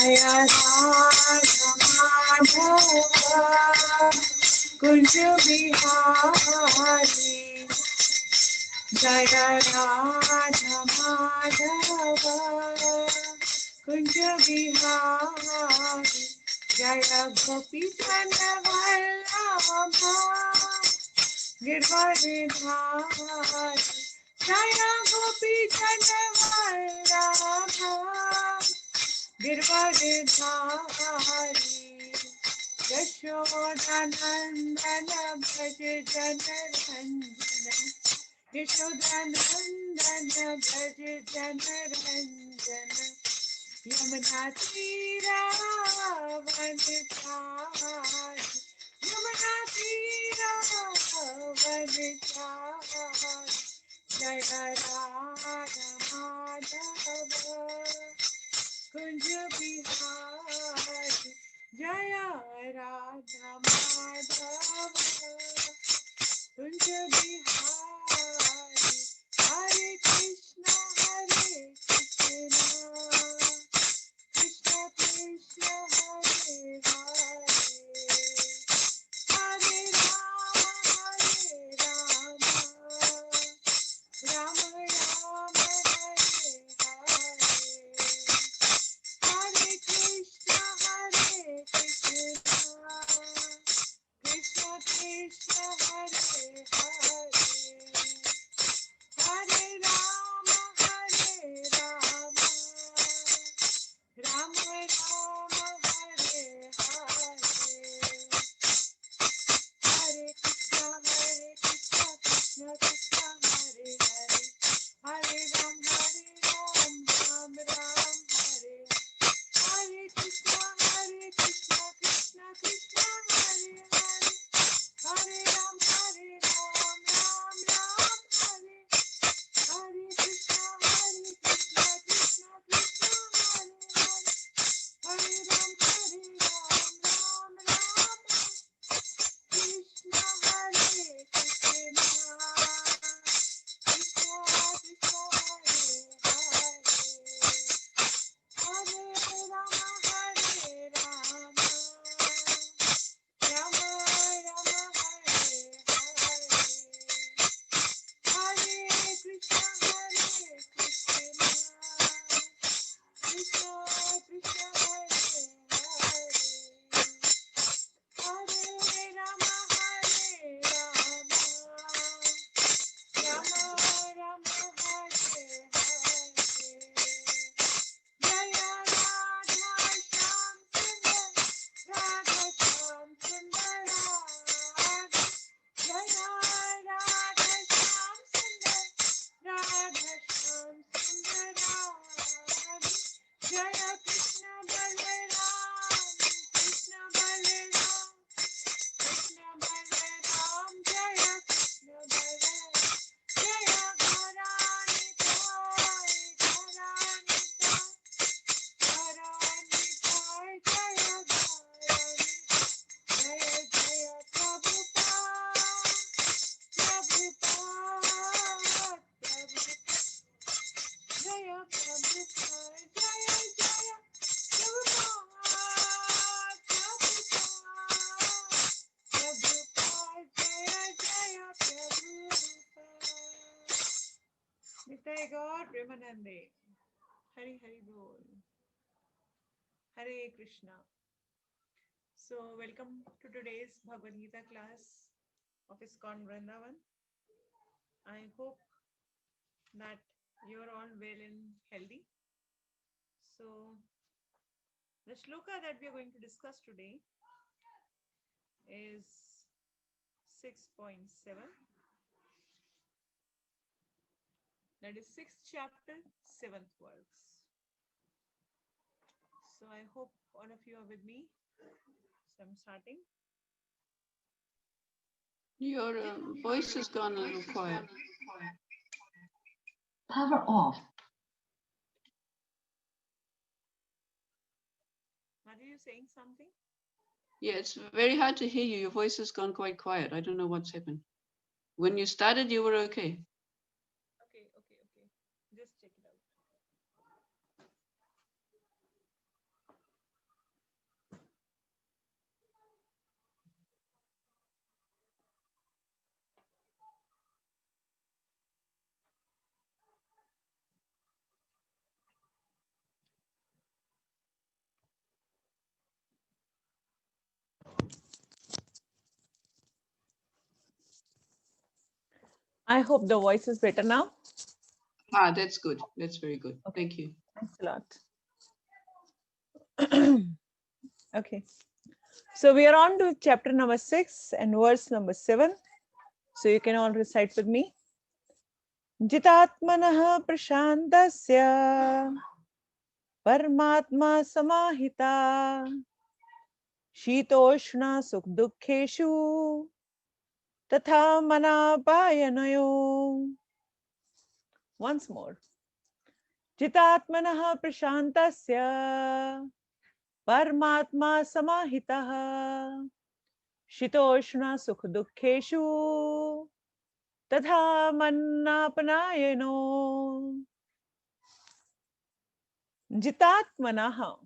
Jaya Radha Madhava Kunj Bihari Jaya Radha Madhava Kunj Bihari Jaya Gopi Chanda Vallabha Girdharidhari Jaya Gopi Chanda Vallabha Girdharidhari Yashodanandana Bhaj Janaranjana Yashodanandana Bhaj Janaranjana Yamuna Tira Vanitari Yamuna Tira Vanitari Jaya Radha Madhava Kunj Bihari Jaya Radha Madhava Kunj Bihari Hare Krishna Krishna Krishna Hare Hare Hare Rama Rama Rama Hare Hare Hare Krishna Krishna Krishna Hare Hare Hare Rama Rama Rama Hare Hare Hare Krishna Krishna Krishna Hare Hare Hare Ram Ram Ram Hare Hare Krishna Krishna Krishna Hare Hare Hare Ram Ram Hare Hare Krishna Krishna Krishna Hare Hare Hare Ram Krishna Hare Krishna Krishna Krishna Hare Hare Hare Rama Rama Rama Hare Hare Hare Krishna Krishna Krishna Hare Hare Hare Rama Rama Rama Hare Hare Jaya Radha Shyam Sundar Radha Shyam Sundar Radha Jaya Radha Shyam Sundar Radha Shyam Sundar Radha Jaya Krishna Balaram Krishna Balaram Krishna Balaram Jaya Krishna Balaram Jaya Gaurani Thai Gaurani Thai Gaurani Thai Jaya Gaurani Jaya Jaya Prabhupada Prabhupada Jaya Prabhupada Jaya Jaya Prabhupada Prabhupada Jaya Jaya Prabhupada Nitai Gaur Premanande Hari Hari Bol Hare Krishna. So welcome to today's Bhagavad Gita class of ISKCON Vrindavan. I hope that you're all well and healthy. So the shloka that we are going to discuss today is 6.7. That is 6th chapter, 7th verse. So I hope all of you are with me. So I'm starting. Your voice has gone a little quiet. Power off. Are you saying something? Yeah, it's very hard to hear you. Your voice has gone quite quiet. I don't know what's happened. When you started, you were okay. Okay. Just check it out. I hope the voice is better now. Ah, that's good. That's very good. Okay. Thank you. Thanks a lot. Okay. So we are on to chapter number 6 and verse number 7. So you can all recite with me. Jitatmanah prashantasya Paramatma samahita Shitoshna sukh dukkheshu Tatha manapayanayo. Once more. Jitatmanah prashantasya Paramatma samahita Shitoshna sukh dukkheshu Tatha mannapanayano. Jitatmanaha,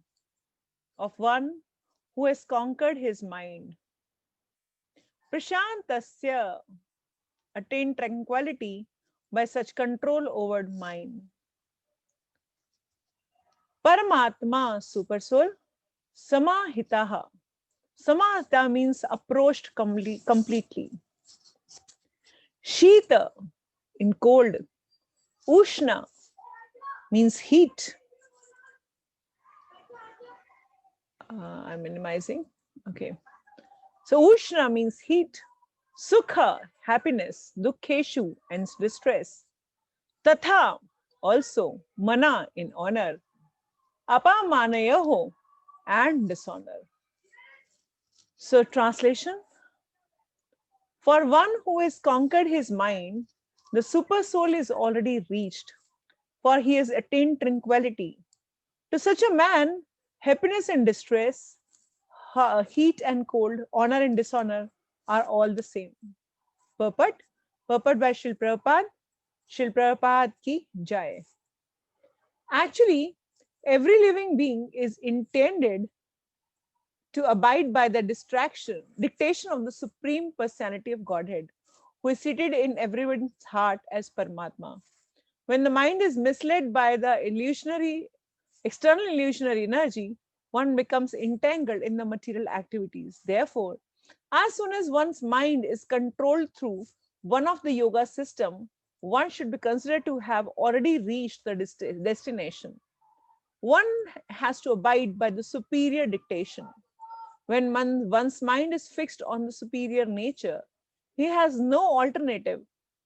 of one who has conquered his mind. Prashantasya, attained tranquility by such control over mind. Paramatma, supersoul. Samahitaha. Samahita means approached completely. Shita, in cold. Ushna means heat. I'm minimizing. Okay. So Ushna means heat. Sukha, happiness. Dukkheshu, and distress. Tatha, also. Mana, in honor. Apamanayaho, and dishonor. So translation. For one who has conquered his mind, the super soul is already reached, for he has attained tranquility. To such a man, happiness and distress, heat and cold, honor and dishonor are all the same. Purport by Srila Prabhupada. Srila Prabhupada ki jai. Actually, every living being is intended to abide by the dictation of the Supreme Personality of Godhead, who is seated in everyone's heart as Paramatma. When the mind is misled by the external illusionary energy, one becomes entangled in the material activities. Therefore, as soon as one's mind is controlled through one of the yoga system, one should be considered to have already reached the destination. One has to abide by the superior dictation. When one's mind is fixed on the superior nature, he has no alternative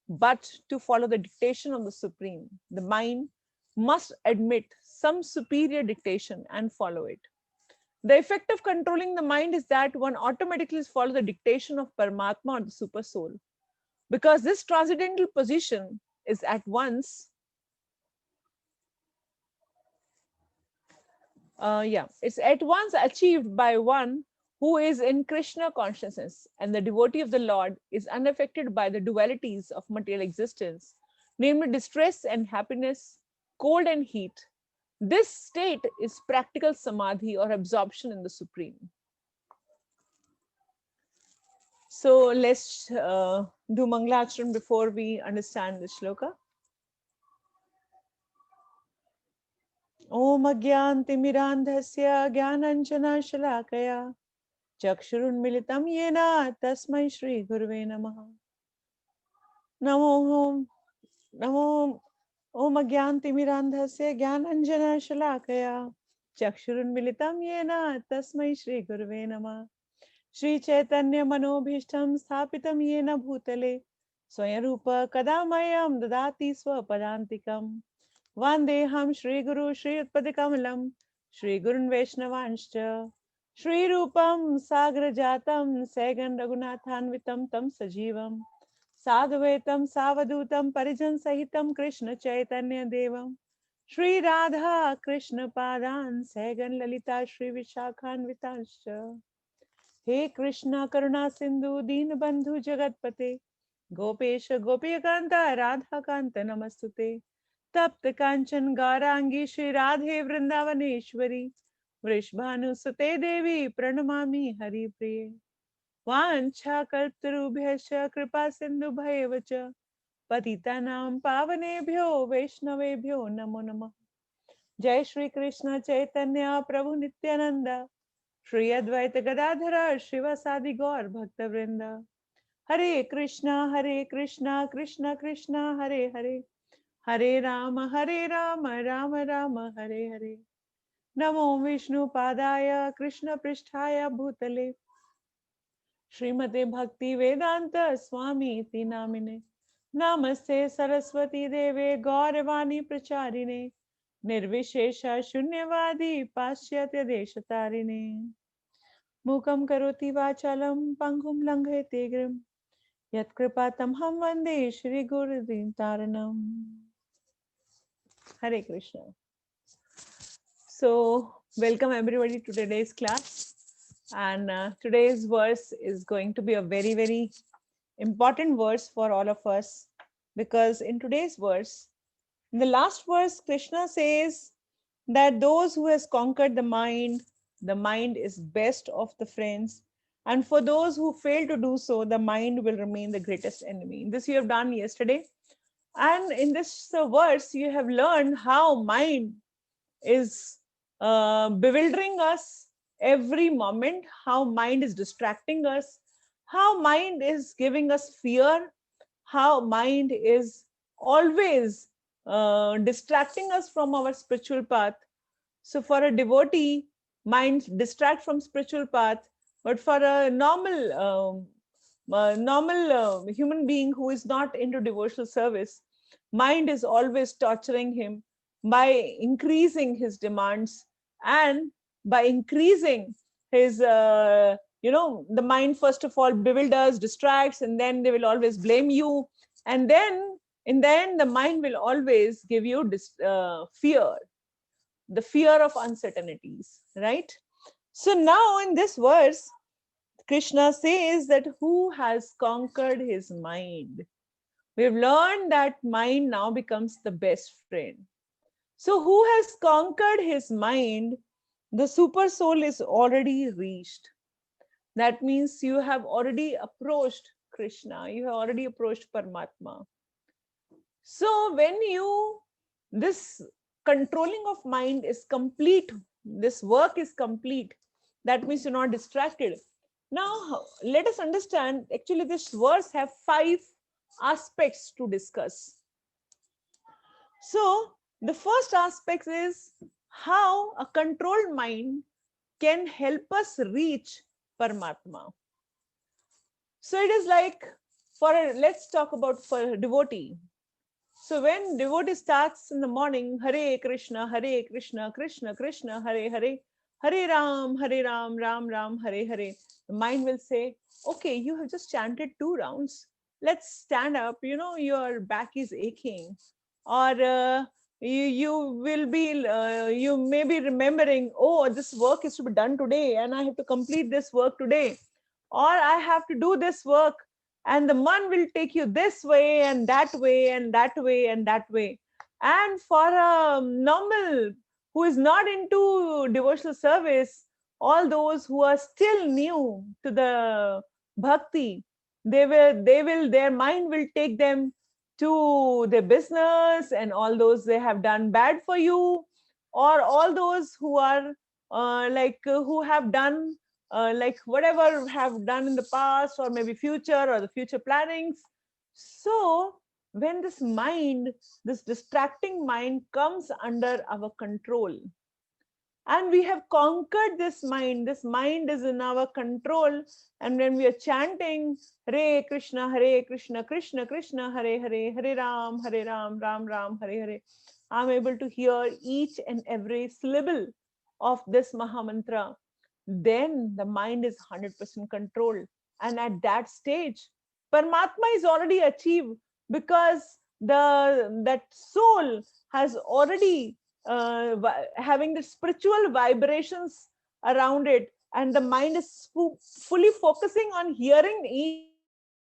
but to follow the dictation of the Supreme. The mind must admit some superior dictation and follow it. The effect of controlling the mind is that one automatically follows the dictation of Paramatma or the Super Soul. Because this transcendental position is at once it's at once achieved by one who is in Krishna consciousness, and the devotee of the Lord is unaffected by the dualities of material existence, namely distress and happiness, cold and heat. This state is practical samadhi or absorption in the Supreme. So let's do Mangalacharan before we understand the shloka. Om Agyantimirandhasya Gyananjana Shalakaya Chakshurunmilitam Yena Tasmai Shri Gurve Namaha. Namo Om Agyantimirandhasya Gyananjana Shalakaya Chakshurunmilitam Yena Tasmai Shri Gurve Namaha. Shri Chaitanya Manobhishtam Sthapitam Yena Bhutale Swayarupa Kadamayam Dadati Swapadantikam Vandeham Shri Guru Shri Utpadikamalam Shri Gurun Vaishnavanscha Shri Rupam Sagra Jatam Sagan Raghunathanvitam Tam Sajivam Sadhvetam Savadutam Parijan Sahitam Krishna Chaitanya Devam Shri Radha Krishna Padan Sagan Lalita Shri Vishakhanvitanscha. He Krishna Karuna Sindhu Deen Bandhu Jagatpate Gopesha Gopikanta Radha Kanta Namastute Tapta Kanchan Gaurangi Shri Radhe Vrindavaneshwari Vrishbhanu Sute Devi Pranamami Hari Priye Vancha Kalptarubhyascha Kripa Sindhu Bhayevacha Patitanam Pavanebhyo Vaishnavebhyo Namo Namah. Jai Shri Krishna Chaitanya Prabhu Nityananda Shri Advaita Gadadhara Shivasadi Gaur Bhakta Vrinda Hare Krishna, Krishna Krishna, Hare Hare, Hare Rama, Rama Rama, Hare Hare. Namo Vishnu Padaya, Krishna Pristhaya Bhutale, Srimate Bhakti Vedanta Swami Iti Namine. Namaste Saraswati Deve Gauravani Pracharine, Nirvishesha Shunyavadi Paschatya Deshatarine. Mukam Karoti Vachalam Pangum Langhete Grim. Yat Kripatam Ham Vande Shri Gurudim Taranam. Hare Krishna. So, welcome everybody to today's class. And today's verse is going to be a very, very important verse for all of us, because in today's verse, in the last verse, Krishna says that those who has conquered the mind is best of the friends. And for those who fail to do so, the mind will remain the greatest enemy. This you have done yesterday. And in this verse, you have learned how mind is bewildering us every moment, how mind is distracting us, how mind is giving us fear, how mind is always distracting us from our spiritual path. So for a devotee, mind distract from spiritual path, but for a normal human being who is not into devotional service, mind is always torturing him by increasing his demands, and by increasing his the mind first of all bewilders, distracts, and then they will always blame you, and then in the end the mind will always give you fear, the fear of uncertainties, right? So now in this verse, Krishna says that who has conquered his mind? We've learned that mind now becomes the best friend. So who has conquered his mind? The super soul is already reached. That means you have already approached Krishna, you have already approached Paramatma. So when this controlling of mind is complete, this work is complete, that means you're not distracted. Now let us understand, actually this verse have 5 aspects to discuss. So the first aspect is how a controlled mind can help us reach Paramatma. So it is like, let's talk about for a devotee. So when devotee starts in the morning, Hare Krishna, Krishna Krishna, Hare Hare, Hare Ram, Ram Ram, Hare Hare, the mind will say, okay, you have just chanted 2 rounds. Let's stand up. Your back is aching. Or you may be remembering, oh, this work is to be done today and I have to complete this work today. Or I have to do this work, and the man will take you this way and that way and that way and that way. And for a normal who is not into devotional service, all those who are still new to the bhakti, their mind will take them to their business and all those they have done bad for you, or all those who are who have done like whatever have done in the past, or maybe future, or the future plannings. So when this distracting mind comes under our control, and we have conquered this mind is in our control, and when we are chanting Hare Krishna, Krishna Krishna, Hare Hare, Hare Ram, Ram Ram, Hare Hare, I'm able to hear each and every syllable of this Mahamantra, then the mind is 100% controlled. And at that stage, Paramatma is already achieved, because that soul has already having the spiritual vibrations around it, and the mind is fully focusing on hearing each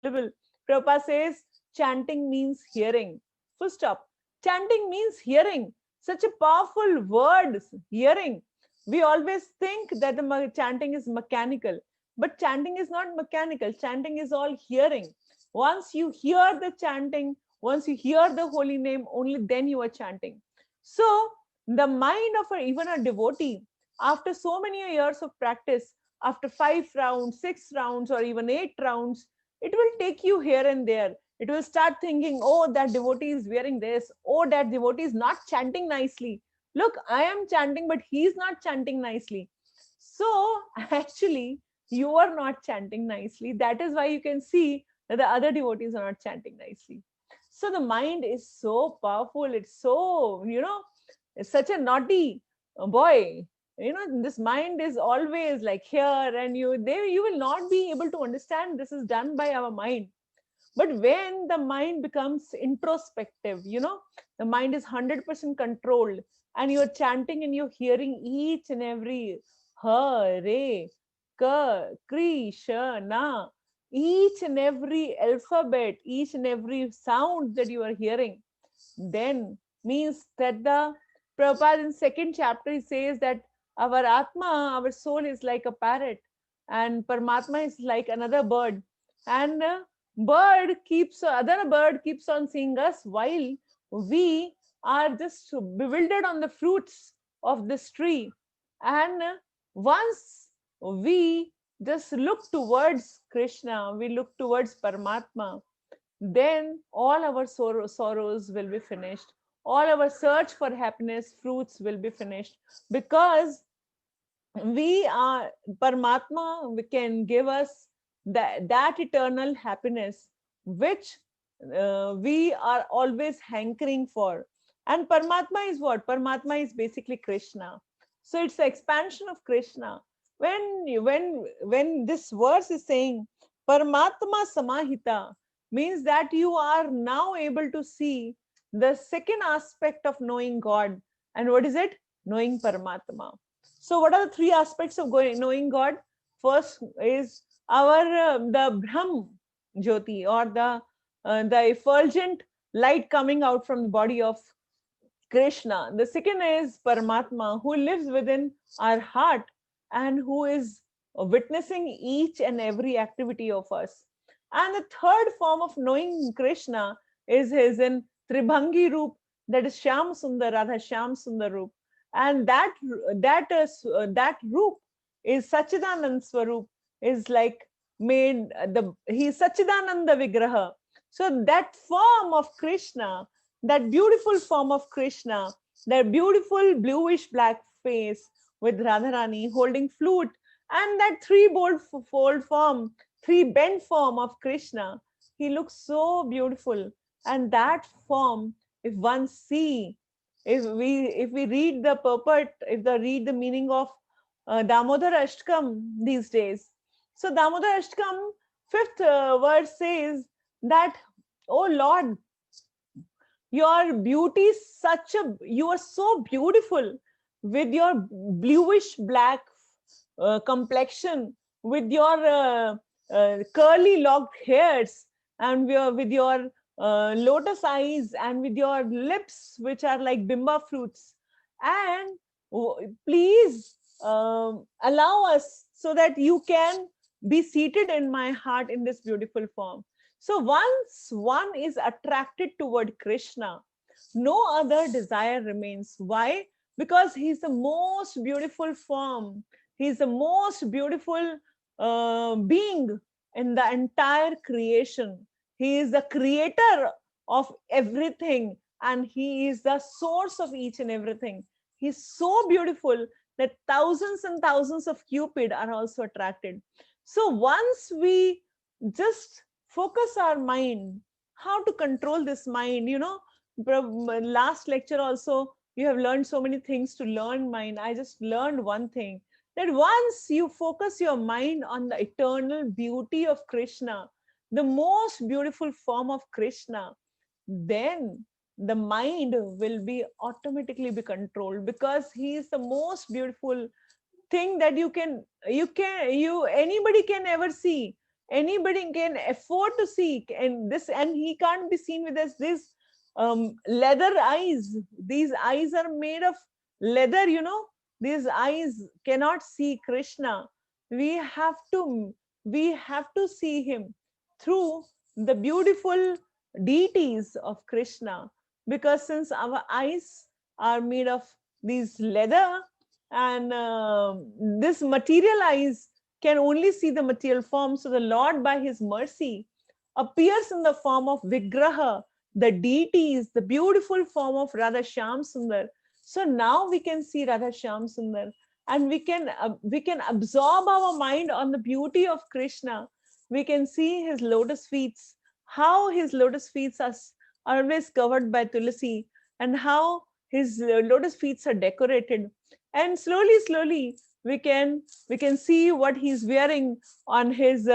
syllable. Prabhupada says chanting means hearing. Full stop. Chanting means hearing. Such a powerful word, hearing. We always think that the chanting is mechanical, but chanting is not mechanical. Chanting is all hearing. Once you hear the chanting, once you hear the holy name, only then you are chanting. So the mind of even a devotee, after so many years of practice, after 5 rounds, 6 rounds, or even 8 rounds, it will take you here and there. It will start thinking, oh, that devotee is wearing this. Oh, that devotee is not chanting nicely. Look, I am chanting, but he's not chanting nicely. So actually, you are not chanting nicely. That is why you can see that the other devotees are not chanting nicely. So the mind is so powerful. It's so, it's such a naughty boy. This mind is always like here, and you will not be able to understand this is done by our mind. But when the mind becomes introspective, the mind is 100% controlled, and you're chanting and you're hearing each and every Hare, Ka, Krishna, each and every alphabet, each and every sound that you are hearing, then means that the Prabhupada in second chapter he says that our Atma, our soul is like a parrot, and Paramatma is like another bird. And other bird keeps on seeing us while we are just bewildered on the fruits of this tree. And once we just look towards Krishna, we look towards Paramatma, then all our sorrows will be finished. All our search for happiness fruits will be finished, because we are Paramatma, we can give us that eternal happiness which we are always hankering for. And Paramatma is what? Paramatma is basically Krishna. So it's the expansion of Krishna. When this verse is saying Paramatma Samahita, means that you are now able to see the second aspect of knowing God. And what is it? Knowing Paramatma. So what are the three aspects of knowing God? First is our the Brahm Jyoti, or the effulgent light coming out from the body of Krishna. The second is Paramatma, who lives within our heart and who is witnessing each and every activity of us. And the third form of knowing Krishna is his in Tribhangi Roop, that is Shyam Sundar, Radha Shyam Sundar Roop. And that Roop is Sachidanand Swaroop, is like made he's Sachidananda Vigraha. So that form of Krishna, that beautiful form of Krishna, that beautiful bluish black face with Radharani holding flute, and that fold form, three bent form of Krishna, he looks so beautiful. And that form, if one see, if we read the purport, if we read the meaning of Damodar Ashtakam these days. So Damodar Ashtakam, fifth verse says that, oh Lord, your beauty is you are so beautiful with your bluish black complexion, with your curly locked hairs, and with your lotus eyes, and with your lips which are like bimba fruits. And please allow us so that you can be seated in my heart in this beautiful form. So once one is attracted toward Krishna, no other desire remains. Why? Because he's the most beautiful form. He's the most beautiful being in the entire creation. He is the creator of everything, and he is the source of each and everything. He's so beautiful that thousands and thousands of Cupid are also attracted. So once we just focus our mind, how to control this mind, last lecture also you have learned so many things to learn mind. I just learned one thing, that once you focus your mind on the eternal beauty of Krishna, the most beautiful form of Krishna, then the mind will be automatically be controlled, because he is the most beautiful thing that anybody can ever see, anybody can afford to see. And he can't be seen with this leather eyes. These eyes are made of leather. These eyes cannot see Krishna. We have to see him through the beautiful deities of Krishna, because since our eyes are made of these leather, and this material eyes can only see the material form, so the Lord by his mercy appears in the form of Vigraha, the deities, the beautiful form of Radha Shyam Sundar. So now we can see Radha Shyam Sundar, and we can absorb our mind on the beauty of Krishna. We can see his lotus feet, how his lotus feet are always covered by tulsi, and how his lotus feet are decorated. And slowly, slowly, we can see what he's wearing on his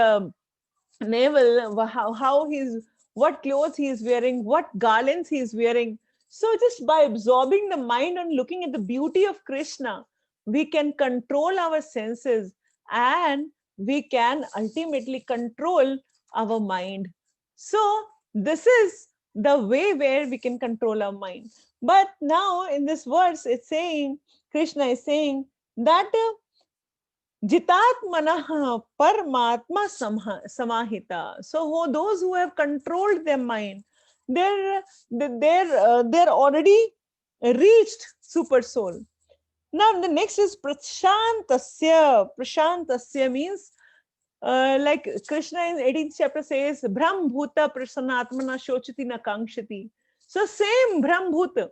navel, how he's, what clothes he is wearing, what garlands he is wearing. So just by absorbing the mind and looking at the beauty of Krishna, we can control our senses, and we can ultimately control our mind. So this is the way where we can control our mind. But now in this verse, it's saying, Krishna is saying that Jitatmana Paramatma Samahita. So those who have controlled their mind, they're already reached super soul. Now the next is Prashantasya. Prashantasya means like Krishna in 18th chapter says, Brahm Bhuta Prasannatmana Shochati na Kankshati. So same Brahm Bhuta,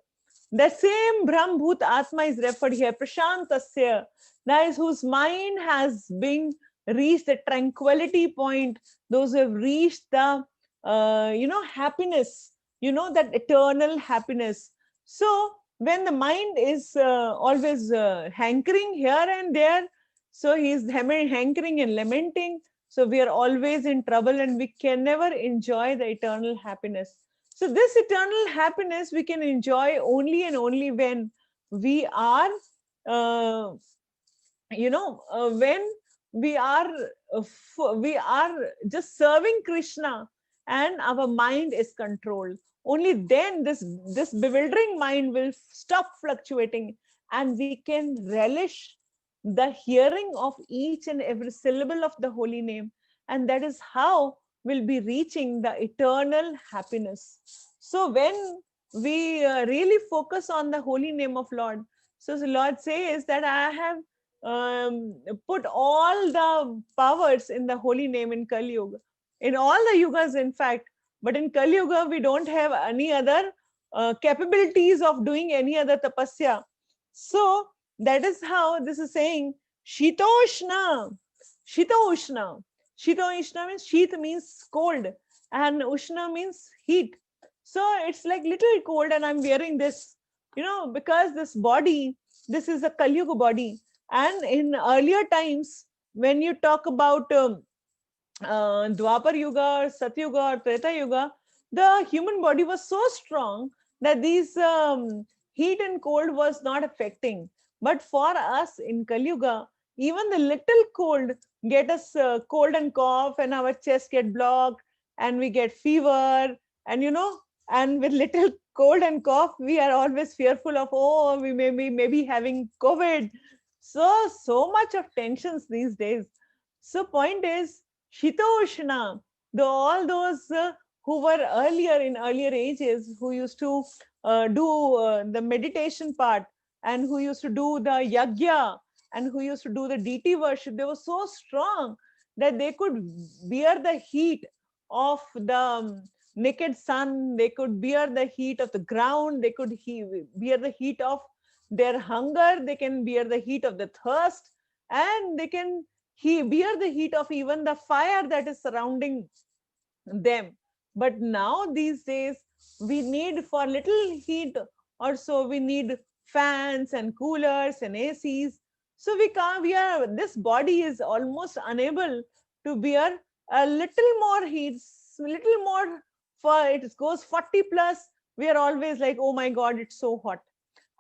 the same Brahm Bhut Atma is referred here, Prashantasya, that is whose mind has been reached the tranquility point, those who have reached the, happiness, that eternal happiness. So when the mind is always hankering here and there, so he is hankering and lamenting. So we are always in trouble and we can never enjoy the eternal happiness. So this eternal happiness we can enjoy only and only when we are, uh, when we are, we are just serving Krishna and our mind is controlled. Only then this bewildering mind will stop fluctuating, and we can relish the hearing of each and every syllable of the holy name, and that is how we'll be reaching the eternal happiness. So when we really focus on the holy name of Lord, so the Lord says that I have put all the powers in the holy name in Kali Yuga, in all the yugas, in fact. But in Kali Yuga, we don't have any other capabilities of doing any other tapasya. So that is how this is saying Shitoshna. Shitoshna. Shitoshna means Sheet means cold, and Ushna means heat. So it's like little cold, and I'm wearing this, because this body, this is a Kali Yuga body. And in earlier times, when you talk about Dwapar Yuga or Satyuga or Treta Yuga, the human body was so strong that these heat and cold was not affecting. But for us in Kali Yuga, even the little cold get us cold and cough, and our chest get blocked, and we get fever, and and with little cold and cough, we are always fearful of, oh, we maybe having COVID. So much of tensions these days. So point is, Shitoshna, all those who were earlier in earlier ages, who used to do the meditation part, and who used to do the yagya, and who used to do the deity worship, they were so strong that they could bear the heat of the naked sun, they could bear the heat of the ground, they could bear the heat of their hunger, they can bear the heat of the thirst, and they can bear the heat of even the fire that is surrounding them. But now these days, we need, for little heat or so, we need fans and coolers and ACs. So we can't, this body is almost unable to bear a little more heat, little more. For it goes 40 plus, we are always like, oh my God, it's so hot.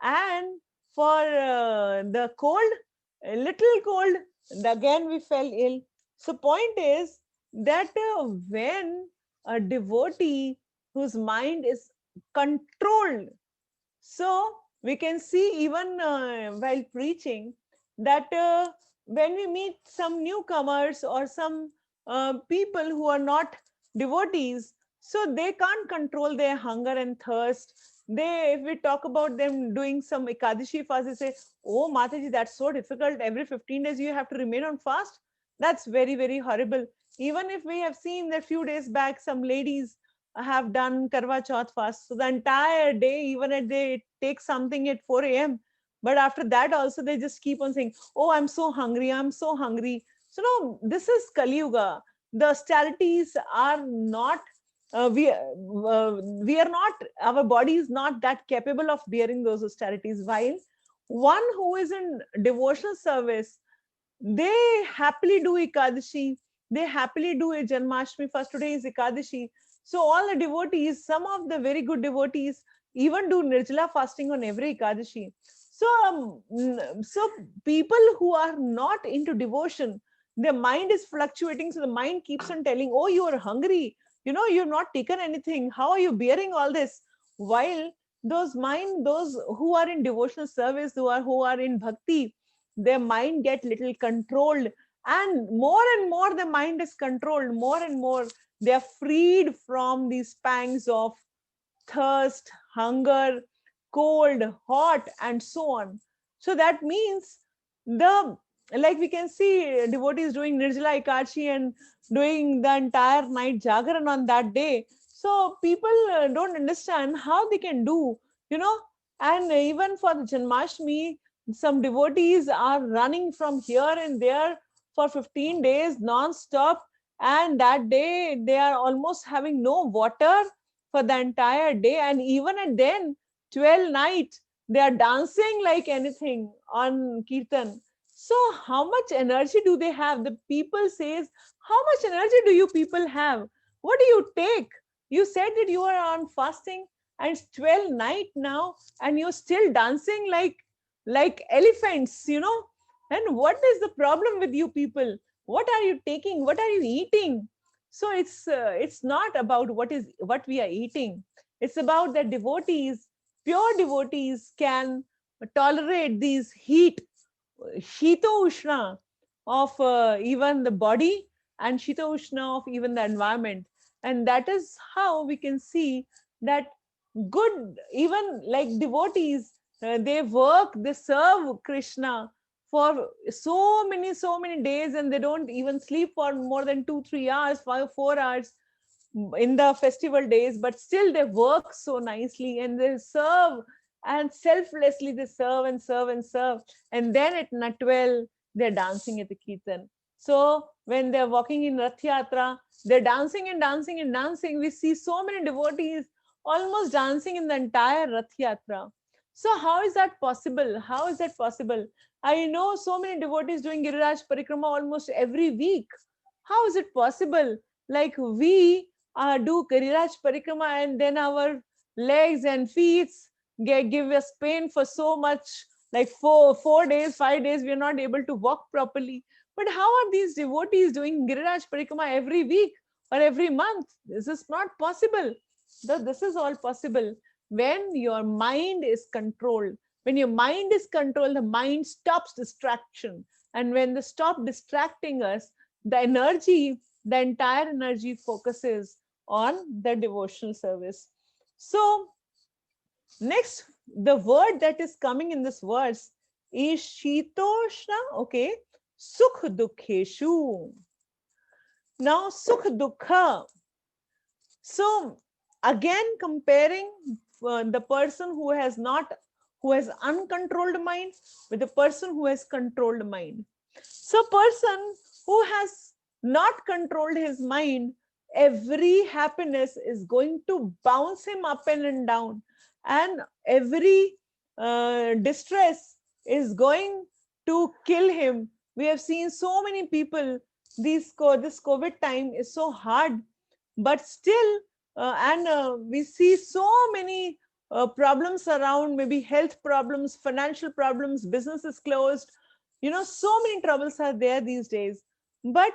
And for the cold, a little cold, again we fell ill. So point is that when a devotee whose mind is controlled, so we can see even while preaching that when we meet some newcomers or some people who are not devotees, so they can't control their hunger and thirst. If we talk about them doing some Ekadashi fast, they say, oh, Mataji, that's so difficult. Every 15 days you have to remain on fast. That's very, very horrible. Even if we have seen that few days back, some ladies have done Karwa Chauth fast. So the entire day, even if they take something at 4 a.m., but after that also they just keep on saying, oh, I'm so hungry, I'm so hungry. So no, this is Kali Yuga. The austerities are not, we are not, our body is not that capable of bearing those austerities. While one who is in devotional service, they happily do Ekadashi. They happily do a Janmashtami. First today is Ekadashi. So all the devotees, some of the very good devotees, even do Nirjala fasting on every Ekadashi. So, so people who are not into devotion, their mind is fluctuating. So the mind keeps on telling, "Oh, you are hungry. You know, you've not taken anything. How are you bearing all this?" While those who are in devotional service, who are in bhakti, their mind get little controlled, and more the mind is controlled, more and more they are freed from these pangs of thirst, hunger, cold, hot, and so on. So that means the, like we can see devotees doing Nirjala Ekachi and doing the entire night Jagaran on that day. So people don't understand how they can do, you know, and even for the Janmashtami, some devotees are running from here and there for 15 days non-stop, and that day they are almost having no water for the entire day, and even at then 12 night they are dancing like anything on kirtan. So how much energy do they have? The people says, how much energy do you people have? What do you take? You said that you are on fasting and it's 12 night now, and you're still dancing like elephants, you know. And what is the problem with you people? What are you taking? What are you eating? So it's not about what we are eating. It's about that devotees, pure devotees, can tolerate these shita ushna of even the body, and shita ushna of even the environment. And that is how we can see that good, even like devotees, they work, they serve Krishna for so many days, and they don't even sleep for more than 2 3 hours, 5 4 hours in the festival days, but still they work so nicely and they serve, and selflessly they serve and serve and serve. And then at Natwell, they're dancing at the Kirtan. So when they're walking in Rath Yatra, they're dancing and dancing and dancing. We see so many devotees almost dancing in the entire Rath Yatra. So how is that possible? How is that possible? I know so many devotees doing Giriraj Parikrama almost every week. How is it possible? Like we do Giriraj Parikrama, and then our legs and feet give us pain for so much, like 4 days, 5 days, we are not able to walk properly. But how are these devotees doing Giriraj Parikrama every week or every month? This is not possible. This is all possible when your mind is controlled. When your mind is controlled, the mind stops distraction. And when they stop distracting us, the energy, the entire energy focuses on the devotional service. So, next, the word that is coming in this verse is Shitoshna, okay, Sukh Dukheshu. Now, Sukh Dukha. So, again, comparing the person who has uncontrolled mind with the person who has controlled mind. So, person who has not controlled his mind, every happiness is going to bounce him up and down, and every distress is going to kill him. We have seen so many people. This COVID time is so hard, but still, and we see so many problems around, maybe health problems, financial problems, businesses closed, you know, so many troubles are there these days. But,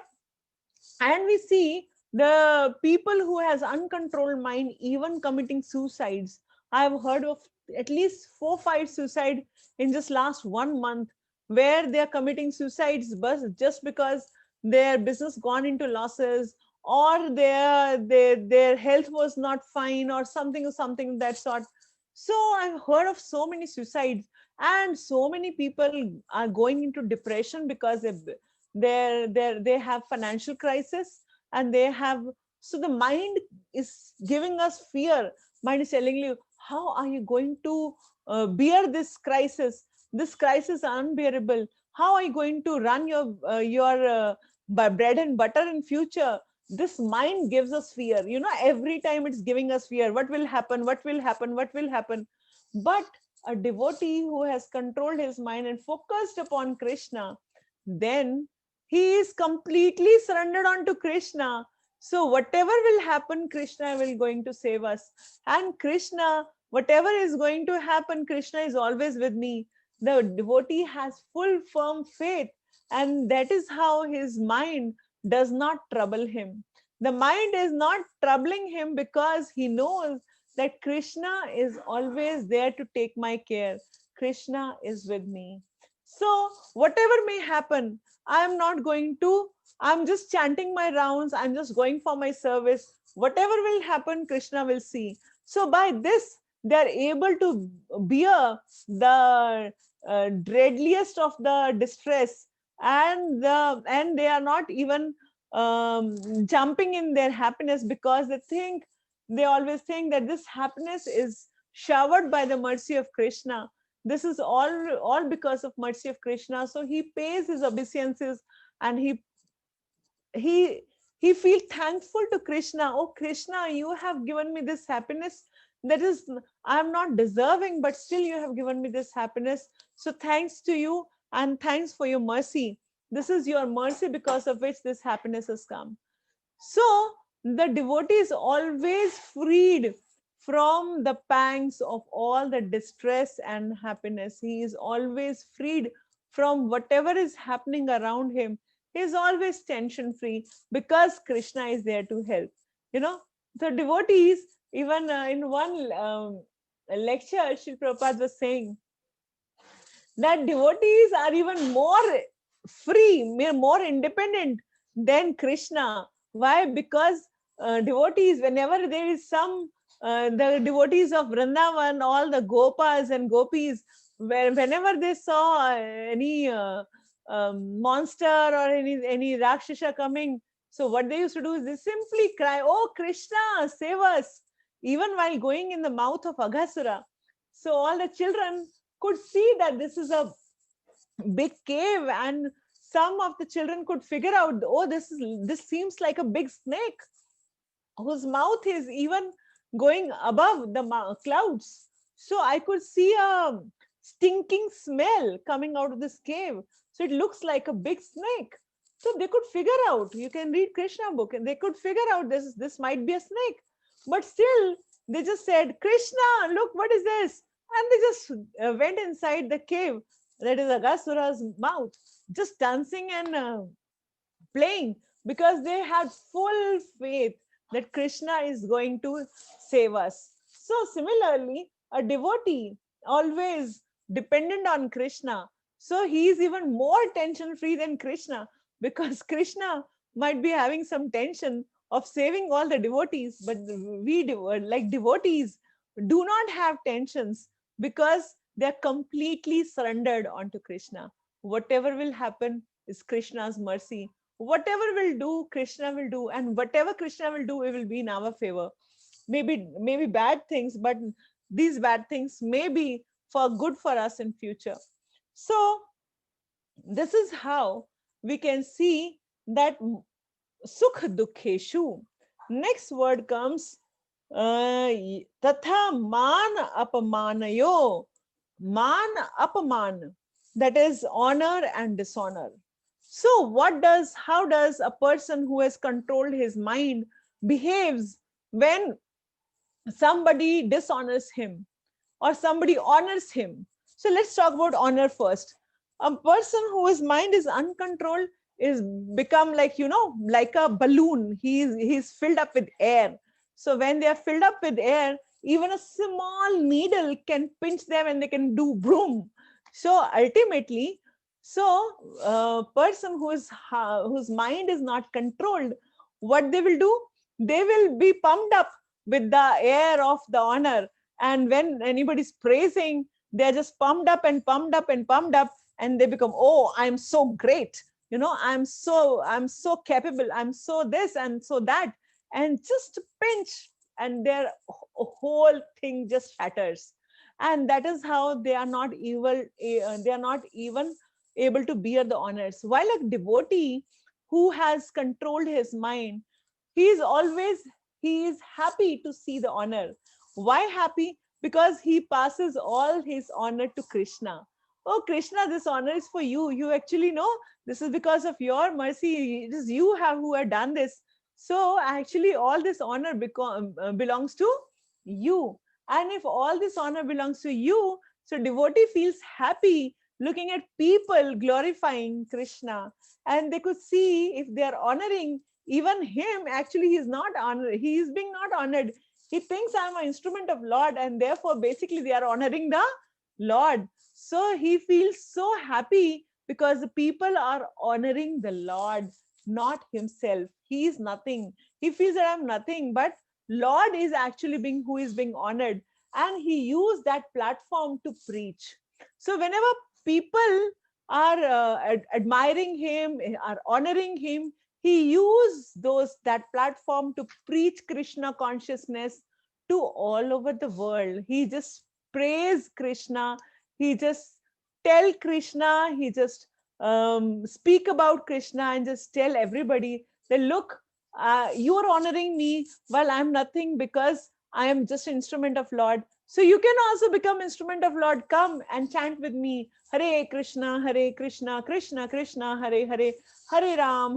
and we see the people who has uncontrolled mind even committing suicides. I've heard of at least 4 5 suicide in just last 1 month, where they are committing suicides but just because their business gone into losses, or their health was not fine, or something of that sort. So I've heard of so many suicides, and so many people are going into depression because they have financial crisis, and they have, so the mind is giving us fear. Mind is telling you, how are you going to bear this crisis? This crisis is unbearable. How are you going to run your bread and butter in future? This mind gives us fear, you know, every time it's giving us fear. What will happen, what will happen, what will happen? But a devotee who has controlled his mind and focused upon Krishna, then he is completely surrendered on to Krishna. So whatever will happen, Krishna will going to save us. And Krishna, whatever is going to happen, Krishna is always with me. The devotee has full firm faith, and that is how his mind does not trouble him. The mind is not troubling him because he knows that Krishna is always there to take my care. Krishna is with me. So whatever may happen, I am not going to, I'm just chanting my rounds, I'm just going for my service. Whatever will happen, Krishna will see. So by this, they are able to bear the dreadliest of the distress, and they are not even jumping in their happiness, because they always think that this happiness is showered by the mercy of Krishna. This is all because of mercy of Krishna. So he pays his obeisances, and he he feels thankful to Krishna. Oh Krishna, you have given me this happiness that is, I'm not deserving, but still you have given me this happiness. So thanks to you, and thanks for your mercy. This is your mercy because of which this happiness has come. So the devotee is always freed from the pangs of all the distress and happiness. He is always freed from whatever is happening around him. He is always tension free because Krishna is there to help. You know, the devotees, even in one lecture, Sri Prabhupada was saying that devotees are even more free, more independent than Krishna. Why? Because devotees, whenever there is some, the devotees of Vrindavan, all the Gopas and Gopis, whenever they saw any monster or any Rakshasa coming, so what they used to do is they simply cry, "Oh Krishna, save us!" Even while going in the mouth of Aghasura. So all the children could see that this is a big cave, and some of the children could figure out, oh, this seems like a big snake whose mouth is even going above the clouds. So I could see a stinking smell coming out of this cave. So it looks like a big snake. So they could figure out, you can read Krishna book, and they could figure out this might be a snake. But still, they just said, Krishna, look, what is this? And they just went inside the cave, that is Aghasura's mouth, just dancing and playing, because they had full faith that Krishna is going to save us. So similarly, a devotee always dependent on Krishna. So he is even more tension free than Krishna, because Krishna might be having some tension of saving all the devotees, but we like devotees do not have tensions, because they're completely surrendered onto Krishna. Whatever will happen is Krishna's mercy. Whatever will do, Krishna will do, and whatever Krishna will do, it will be in our favor. Maybe bad things, but these bad things may be for good for us in future. So this is how we can see that sukh dukkheshu. Next word comes tatha man apamanayo. Man apaman, that is honor and dishonor. So how does a person who has controlled his mind behaves when somebody dishonors him or somebody honors him? So let's talk about honor first. A person whose mind is uncontrolled is become like, like a balloon. He's filled up with air. So when they are filled up with air, even a small needle can pinch them and they can do broom. So ultimately, a person whose mind is not controlled, what they will do? They will be pumped up with the air of the honor. And when anybody's praising, they're just pumped up and pumped up and pumped up, and they become, oh, I'm so great. I'm so capable, I'm so this and so that, and just pinch, and their whole thing just shatters. And that is how they are not they are not even able to bear the honors. While a devotee who has controlled his mind, he is always, he is happy to see the honor. Why happy? Because he passes all his honor to Krishna. Oh Krishna, this honor is for you. You actually know this is because of your mercy. It is you have who have done this. So actually all this honor belongs to you. And if all this honor belongs to you, so devotee feels happy looking at people glorifying Krishna. And they could see if they are honoring even him, actually he's not honored, he is being not honored. He thinks I'm an instrument of Lord, and therefore basically they are honoring the Lord. So he feels so happy because the people are honoring the Lord, not himself. He is nothing. He feels that I'm nothing, but Lord is actually being who is being honored. And he used that platform to preach. So whenever people are admiring him, are honoring him, he used that platform to preach Krishna consciousness to all over the world. He just praise Krishna. He just tell Krishna. He just speak about Krishna and just tell everybody that look, you are honoring me while I'm nothing, because I am just an instrument of Lord. So you can also become instrument of Lord. Come and chant with me. Hare Krishna, Krishna Krishna, Hare Hare, Hare Ram,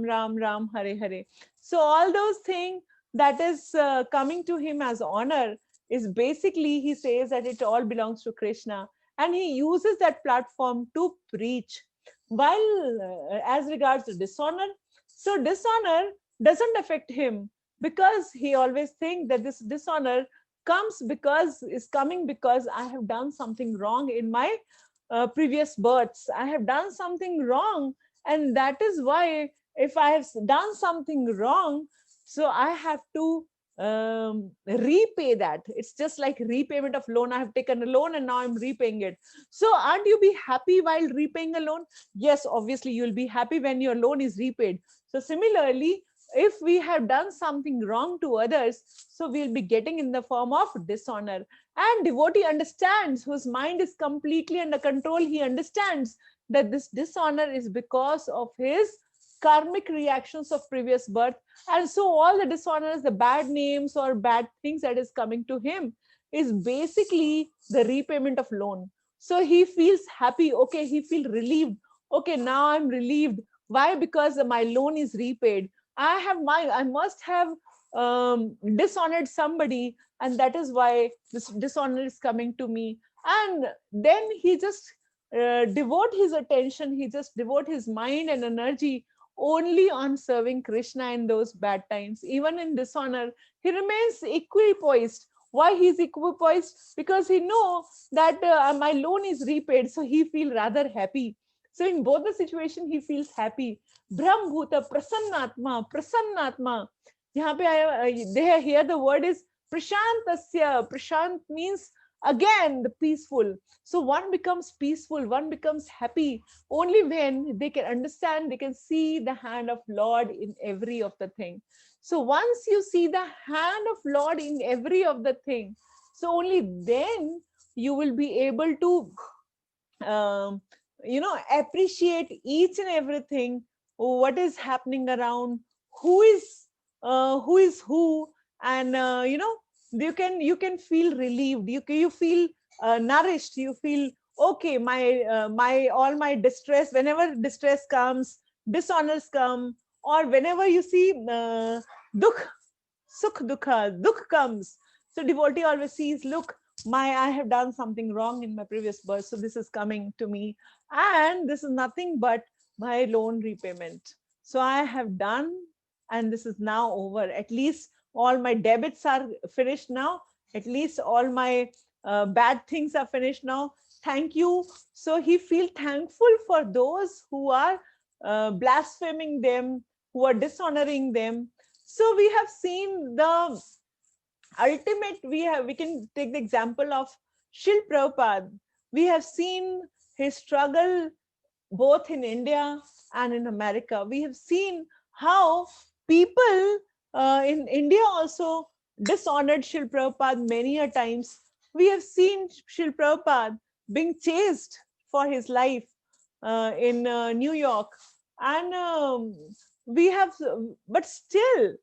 Ram Ram, Hare Hare. So all those things that is coming to him as honor is basically, he says that it all belongs to Krishna. And he uses that platform to preach. While as regards to dishonor, so dishonor doesn't affect him, because he always thinks that this dishonor is coming because I have done something wrong in my previous births. I have done something wrong, and that is why if I have done something wrong, so I have to repay that. It's just like repayment of loan. I have taken a loan and now I'm repaying it. So aren't you be happy while repaying a loan? Yes, obviously you'll be happy when your loan is repaid. So similarly, if we have done something wrong to others, so we'll be getting in the form of dishonor. And devotee understands, whose mind is completely under control. He understands that this dishonor is because of his karmic reactions of previous birth. And so all the dishonors, the bad names or bad things that is coming to him is basically the repayment of loan. So he feels happy. Okay, he feels relieved. Okay, now I'm relieved. Why? Because my loan is repaid. I must have dishonored somebody, and that is why this dishonor is coming to me. And then he just devote his attention, he just devote his mind and energy only on serving Krishna in those bad times. Even in dishonor, he remains equipoised. Why he's equipoised? Because he know that my loan is repaid, so he feel rather happy. So in both the situation, he feels happy. Brahm Bhuta Prasannatma, Prasannatma. यहाँ पे they here the word is Prashantasya. Prashant means again the peaceful. So one becomes peaceful, one becomes happy only when they can understand, they can see the hand of Lord in every of the thing. So once you see the hand of Lord in every of the thing, so only then you will be able to um, appreciate each and everything, what is happening around, who is who. And you can feel relieved, you feel nourished, you feel okay. My all my distress, whenever distress comes, dishonors come, or whenever you see dukh, sukh dukha, dukh comes, so devotee always sees, look, I have done something wrong in my previous birth, so this is coming to me, and this is nothing but my loan repayment. So I have done, and this is now over. At least all my debits are finished now. At least all my bad things are finished now. Thank you. So he feel thankful for those who are blaspheming them, who are dishonoring them. So we have seen the ultimate. We can take the example of Shil Prabhupada. We have seen his struggle both in India and in America. We have seen how people in India also dishonored Srila Prabhupada many a times. We have seen Srila Prabhupada being chased for his life in New York. And we have, but still,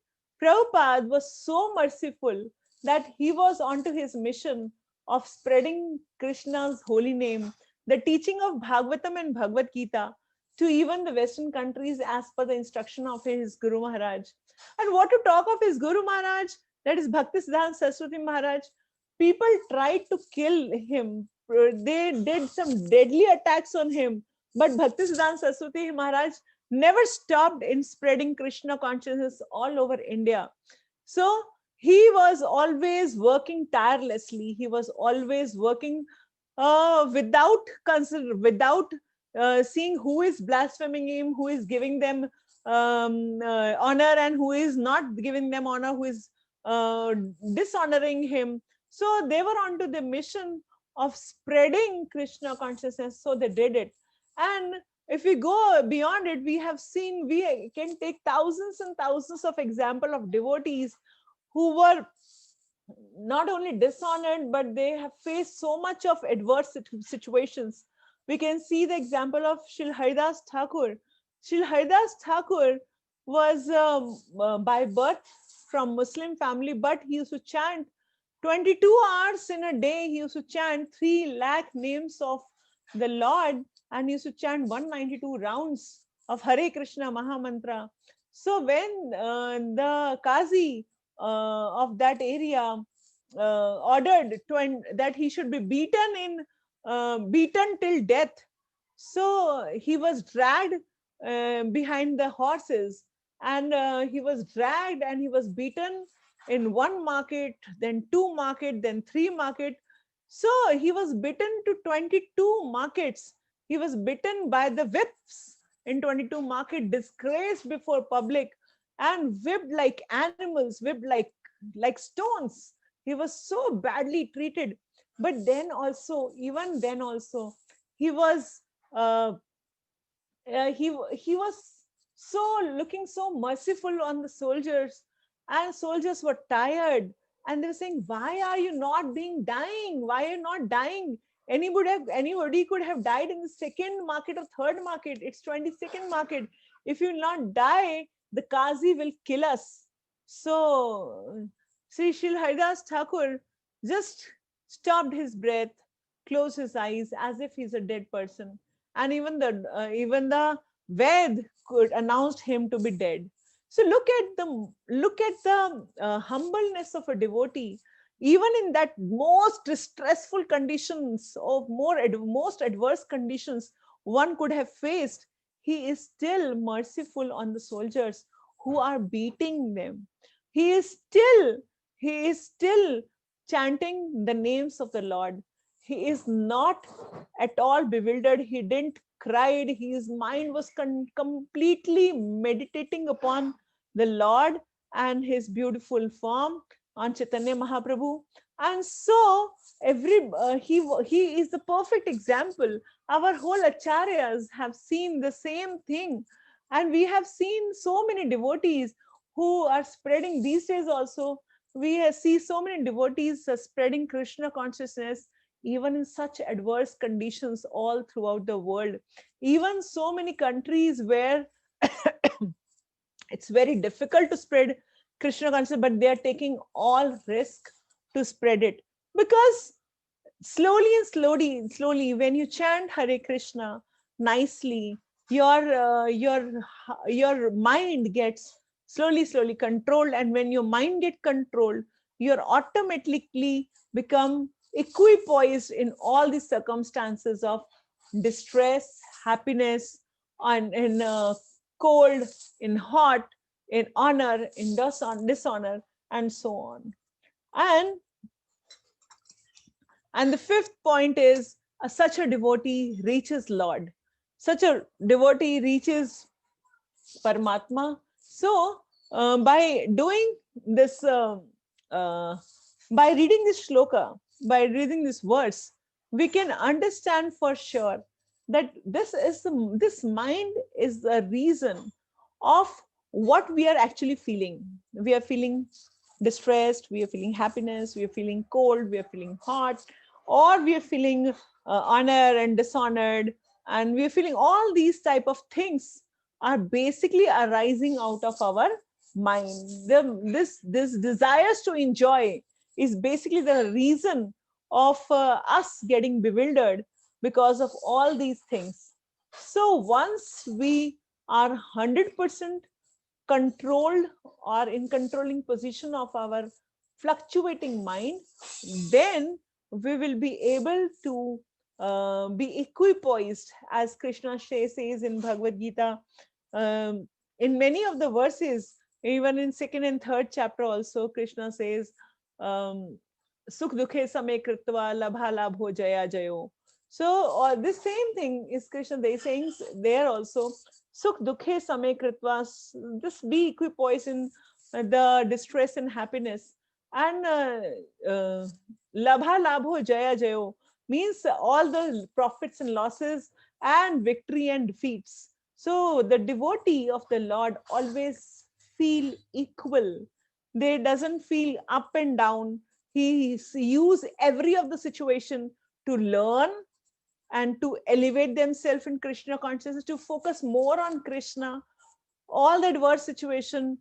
Prabhupada was so merciful that he was onto his mission of spreading Krishna's holy name, the teaching of Bhagavatam and Bhagavad Gita to even the Western countries as per the instruction of his Guru Maharaj. And what to talk of his Guru Maharaj, that is Bhaktisiddhanta Saraswati Maharaj. People tried to kill him. They did some deadly attacks on him. But Bhaktisiddhanta Saraswati Maharaj never stopped in spreading Krishna consciousness all over India. So he was always working tirelessly. He was always working without seeing who is blaspheming him, who is giving them honor, and who is not giving them honor, who is dishonoring him. So they were onto the mission of spreading Krishna consciousness. So they did it. And if we go beyond it, we have seen, we can take thousands and thousands of example of devotees who were not only dishonored, but they have faced so much of adverse situations. We can see the example of Shri Haridas Thakur. Shri Haridas Thakur was by birth from Muslim family, but he used to chant 22 hours in a day. He used to chant 3 lakh names of the Lord, and he used to chant 192 rounds of Hare Krishna Mahamantra. So when the Qazi of that area ordered that he should be beaten till death, so he was dragged behind the horses, and he was dragged and he was beaten in 1 market, then 2 market, then 3 market. So he was beaten to 22 markets. He was beaten by the whips in 22 market, disgraced before public, and whipped like animals, whipped like stones. He was so badly treated. But then also, even then also, he was he was so looking so merciful on the soldiers, and soldiers were tired, and they were saying, why are you not being dying? Why are you not dying? Anybody could have died in the 2nd market or 3rd market. It's 22nd market. If you not die, the Qazi will kill us. So Sri Haridas Thakur just stopped his breath, closed his eyes as if he's a dead person, and even the Ved could announced him to be dead. So look at the humbleness of a devotee. Even in that most stressful conditions of most adverse conditions one could have faced, he is still merciful on the soldiers who are beating them. He is still chanting the names of the Lord. He is not at all bewildered. He didn't cried. His mind was completely meditating upon the Lord and his beautiful form on Chaitanya Mahaprabhu. And so he is the perfect example. Our whole acharyas have seen the same thing. And we have seen so many devotees who are spreading these days also. We see so many devotees spreading Krishna consciousness even in such adverse conditions all throughout the world. Even so many countries where it's very difficult to spread Krishna consciousness, but they are taking all risk to spread it. Because slowly, when you chant Hare Krishna nicely, your mind gets slowly controlled. And when your mind get controlled, you're automatically become equipoised in all the circumstances of distress, happiness, and in cold, in hot, in honor, in dishonor, and so on. And the 5th point is such a devotee reaches Lord. Such a devotee reaches Paramatma. So by doing this, by reading this shloka, by reading this verse, we can understand for sure that this mind is the reason of what we are actually feeling. We are feeling distressed, we are feeling happiness, we are feeling cold, we are feeling hot, or we are feeling honor and dishonored, and we are feeling all these type of things are basically arising out of our mind. This desires to enjoy is basically the reason of us getting bewildered because of all these things. So once we are 100% controlled or in controlling position of our fluctuating mind, then we will be able to be equipoised, as Krishna says in Bhagavad Gita. In many of the verses, even in second and third chapter also, Krishna says, Sukh dukhe same kritva labha labho jaya jayo. So this same thing is Krishna they saying there also. Sukh dukhe same kritva, just be equipoised in the distress and happiness. And labha labho jaya jayo means all the profits and losses and victory and defeats. So the devotee of the Lord always feel equal. They doesn't feel up and down. He use every of the situation to learn and to elevate themselves in Krishna consciousness, to focus more on Krishna. All the adverse situation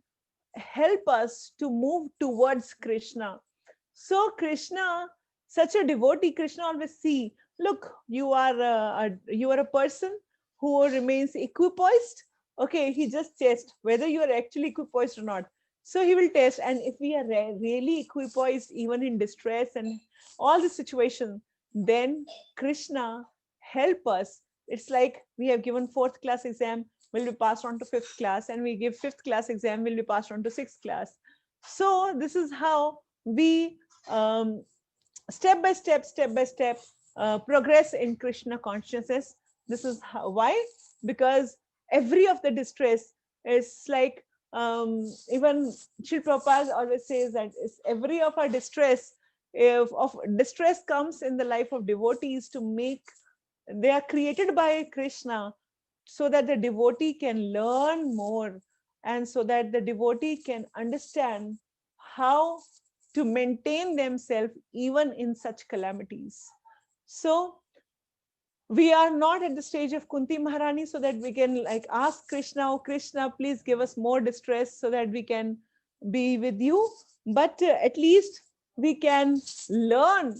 help us to move towards Krishna. So Krishna, such a devotee, Krishna always see, look, you are a person who remains equipoised. Okay, he just tests whether you are actually equipoised or not. So he will test, and if we are really equipoised, even in distress and all the situation, then Krishna help us. It's like we have given fourth class exam, will be passed on to fifth class, and we give fifth class exam, will be passed on to sixth class. So this is how we step by step progress in Krishna consciousness. This is how, why? Because every of the distress is like, even Srila Prabhupada always says that is every of our distress, if of distress comes in the life of devotees to make, they are created by Krishna so that the devotee can learn more, and so that the devotee can understand how to maintain themselves even in such calamities. So we are not at the stage of Kunti Maharani so that we can like ask Krishna, oh Krishna, please give us more distress so that we can be with you. But at least we can learn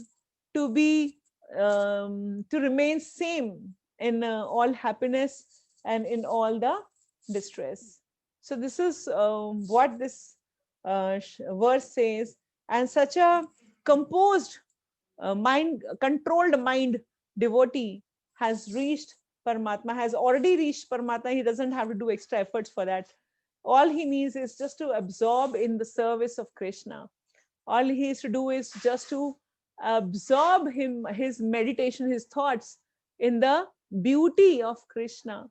to be, to remain same in all happiness and in all the distress. So this is what this verse says. And such a composed mind, controlled mind devotee has reached Paramatma, has already reached Paramatma. He doesn't have to do extra efforts for that. All he needs is just to absorb in the service of Krishna. All he has to do is just to absorb his meditation, his thoughts in the beauty of Krishna,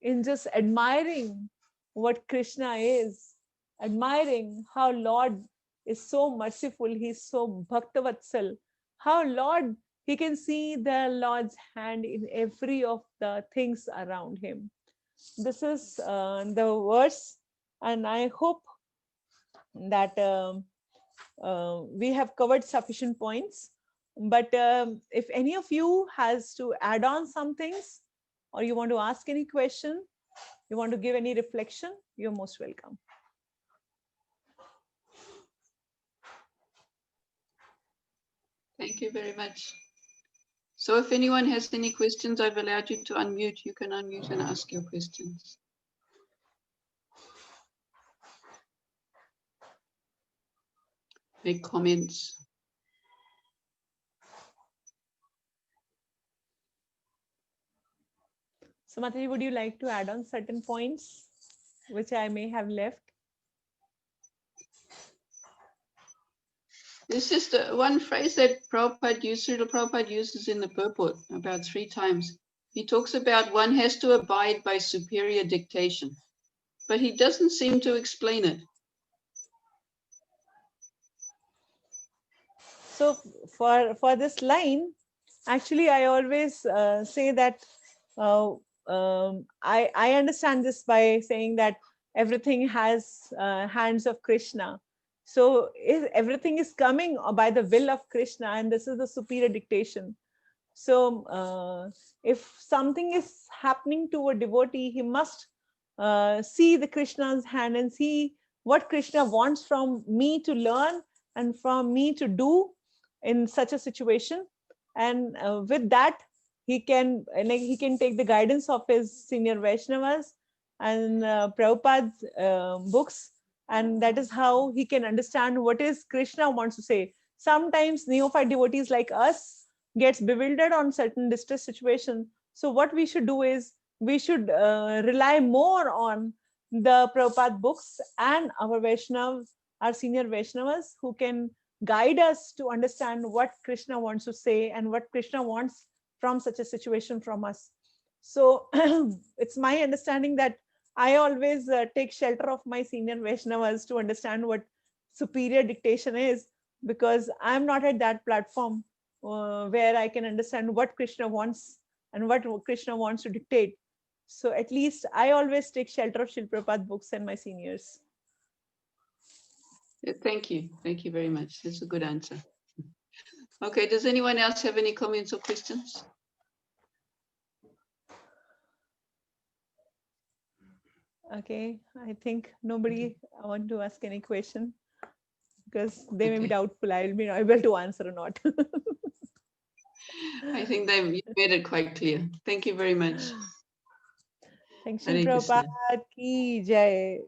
in just admiring what Krishna is, admiring how Lord is so merciful, he's so Bhaktavatsal, how Lord, he can see the Lord's hand in every of the things around him. This is the verse, and I hope that we have covered sufficient points. But if any of you has to add on some things, or you want to ask any question, you want to give any reflection, you're most welcome. Thank you very much. So if anyone has any questions, I've allowed you to unmute. You can unmute and ask your questions. Make comments. So Mataji, would you like to add on certain points which I may have left? There's just one phrase that Srila Prabhupada uses in the purport about 3 times. He talks about one has to abide by superior dictation, but he doesn't seem to explain it. So for this line, actually, I always say that I understand this by saying that everything has hands of Krishna. So if everything is coming by the will of Krishna, and this is the superior dictation. So if something is happening to a devotee, he must see the Krishna's hand and see what Krishna wants from me to learn and from me to do in such a situation. And with that, he can take the guidance of his senior Vaishnavas and Prabhupada's books, and that is how he can understand what is Krishna wants to say. Sometimes neophyte devotees like us gets bewildered on certain distress situation. So what we should do is we should rely more on the Prabhupada books and our Vaishnavas, our senior Vaishnavas, who can guide us to understand what Krishna wants to say and what Krishna wants from such a situation from us. So it's my understanding that I always take shelter of my senior Vaishnavas to understand what superior dictation is, because I'm not at that platform where I can understand what Krishna wants and what Krishna wants to dictate. So at least I always take shelter of Srila Prabhupada books and my seniors. Thank you. Thank you very much. That's a good answer. Okay, does anyone else have any comments or questions? Okay, I think nobody want to ask any question because they may be Okay. doubtful I will be able to answer or not. I think you made it quite clear. Thank you very much. Thanks, Hare Srila Krishna. Prabhupada ki jai.